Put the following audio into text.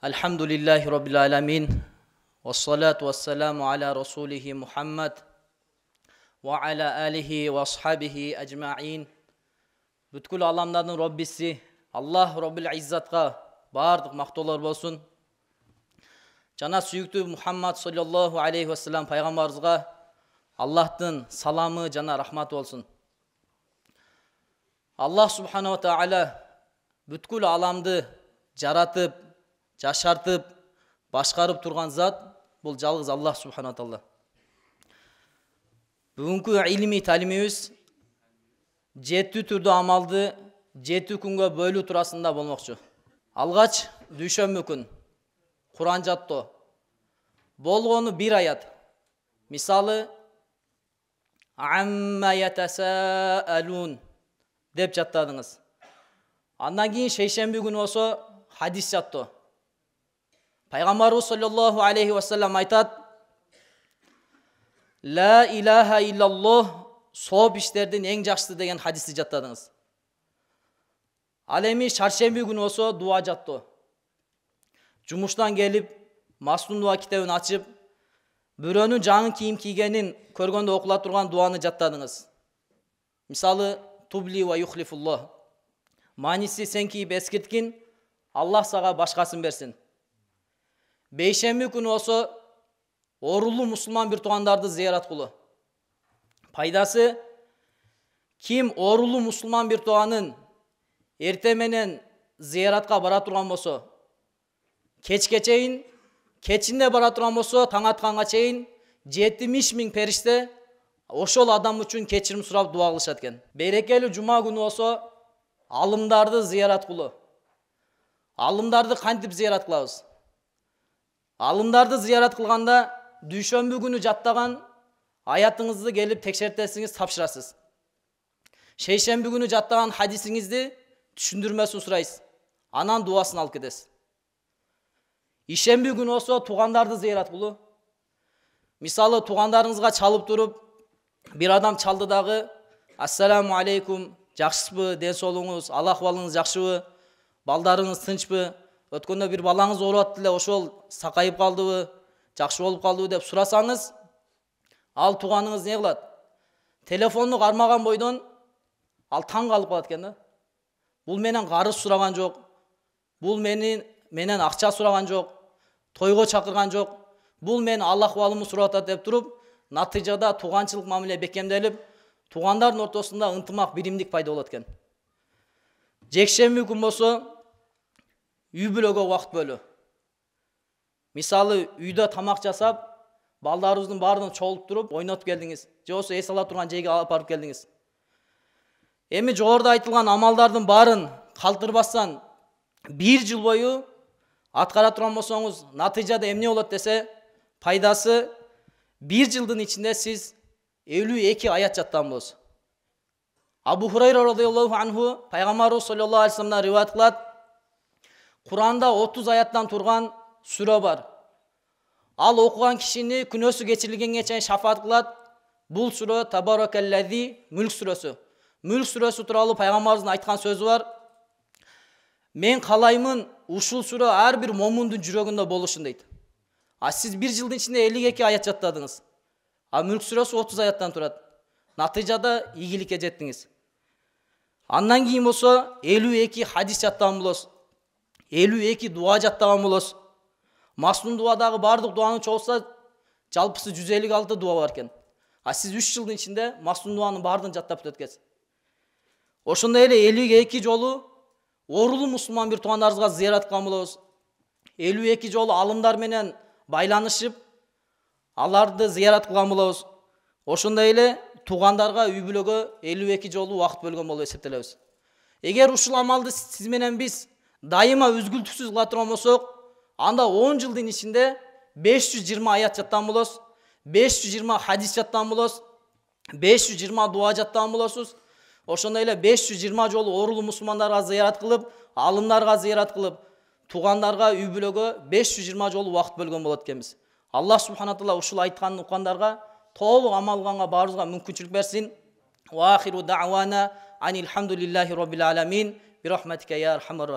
Elhamdülillahi Rabbil alemin. Vessalatu vesselamu ala Resulihi Muhammed ve ala alihi ve ashabihi ecma'in. Бүткүл аламдардын Роббиси Аллах Роббил Иззатка бардык мактоолор болсун. Жана сүйүктүү Мухаммад саллаллаху алейхи ва саллям пайгамбарыбызга Аллахтын саламы жана рахматы болсун. Аллах субхана ва тааля бүткүл аламды жаратып, жашартып, башкарып турган зат бул жалгыз Аллах субхана ва тааля. Бүгүнкү илимий талимибиз 7 түрдүү амалды 7 күнгө бөлүү турасында болмокчу. Алгач дүйшөмбү күн Куран жаттоо. Болгону 1 аят. Мисалы Amma yatasaalun деп жаттадыңыз. Андан кийин шейшемби күнү болсо хадис жаттоо. Пайгамбарыбыз саллаллаху алейхи ва саллям айтат: Ла илаха иллаллах сооп иштердин эң жакшысы деген хадисти жаттадыңыз. Ал эми чаршемби күнү болсо дуа жаттоо. Жумуштан келип, Маслун дуа китебин ачып, бирөөнүн жаңы кийим кийгенин көргөндө окула турган дуаны жаттадыңыз. Мисалы тубли ва юхлифуллах. Мааниси сен кийип эскирткин, Аллах сага башкасын берсин. Бейшемби күнү болсо оорулуу мусулман бир туугандарды зыярат кылуу. Пайдасы ким оорулуу мусулман бир тууганын эрте менен зыяратка бара турган болсо, кечке чейин, кечинде бара турган болсо, таң атканга чейин 70.000 периште ошол адам үчүн кечирим сурап дуа кылышат экен. Берекелүү жума күнү болсо алымдарды зыярат кылуу. Алымдарды кантип зыярат кылабыз? Алымдарды зыярат кылганда дүйшөмбү күнү жаттаган аятыңызды келип текшертесиңиз, тапшырасыз. Шейшемби күнү жаттаган хадисиңизди түшүндүрмөсүн сурайсыз. Анан дуасын алып кетесиз. Ишемби күнү болсо туугандарды зыярат кылуу. Мисалы туугандарыңызга чалып туруп, бир адам чалды дагы: "Ассаламу алейкум, жакшысызбы, ден соолугуңуз, ал акыбалыңыз жакшыбы, балдарыңыз тынчпы, өткөндө бир балаңыз ооруп эле, ошол сакайып калдыбы, жакшы болуп калдыбы" деп сурасаңыз, ал тууганыңыз не кылат? Телефонду кармаган бойдон ал таң калып калат экен да. Бул менен карыз сураган жок, бул менен акча сураган жок, тойго чакырган жок, бул мен ал акыбалымды сурап атат деп туруп, натыйжада тууганчылык мамиле бекемделип, туугандардын ортосунда ынтымак, биримдик пайда болот экен. Жекшемби күн болсо үй бүлөгө убакыт бөлүү. Мисалы үйдө тамак жасап, балдарыбыздын баарын чогултуп туруп, ойнотуп келдиңиз, же болбосо эс ала турган жейге алып барып келдиңиз. Эми жогоруда айтылган амалдардын баарын калтырбастан 1 жыл бою аткара турган болсоңуз, натыйжада эмне болот десе, пайдасы 1 жылдын ичинде сиз 52 аят жаттаган болосуз. Абу Хурайра радыйаллаху анху пайгамбарыбыз саллаллаху алейхи ва салламдан риваят кылат: Куранда 30 аяттан турган сүрө бар. Ал окуган кишини күнөөсү кечирилгенге чейин шафаат кылат. Бул сүрө Табаракаллази Мүлк сүрөсү. Мүлк сүрөсү тууралуу пайгамбарыбыздын айткан сөзү бар: Мен каалаймын ушул сүрө ар бир момундун жүрөгүндө болушун дейт. А сиз 1 жылдын ичинде 52 аят жаттадыңыз. А Мүлк сүрөсү 30 аяттан турат. Натыйжада ийгиликке жеттиңиз. Андан кийин болсо 52 хадис жаттаган болосуз. 52 дуа жаттаган болосуз. Маслун дуадагы бардык дуаны чогулса, жалпысы 156 дуа бар экен. А сиз 3 жылдын ичинде Маслун дуанын бардыгын жаттап бүткөнсүз. Ошондой эле 52 жолу оорулуу мусулман бир туугандарыбызга зыярат кылган болобуз. 52 жолу алымдар менен байланышып, аларды зыярат кылган болобуз. Ошондой эле туугандарга, үй бүлөгө 52 жолу убакыт бөлгөн болуп эсептелебиз. Эгер ушул амалды сиз менен биз дайыма үзгүлтүксүз кыла турган болсок, анда 10 жылдын ичинде 520 аят жаттаган болосуз, 520 хадис жаттаган болосуз, 520 дуа жаттаган болосуз. Ошондой эле 520 жолу оорулуу мусулмандарга зыярат кылып, алымдарга зыярат кылып, туугандарга, үй бүлөгө 520 жолу убакыт бөлгөн болот экенбиз. Аллах субхана тааля ушул айтканын уккандарга толук амал кылганга баарыбызга мүмкүнчүлүк берсин. Ва ахиру да'вана анил хамдулиллахи rabbil alamin bi rahmatika ya arhamar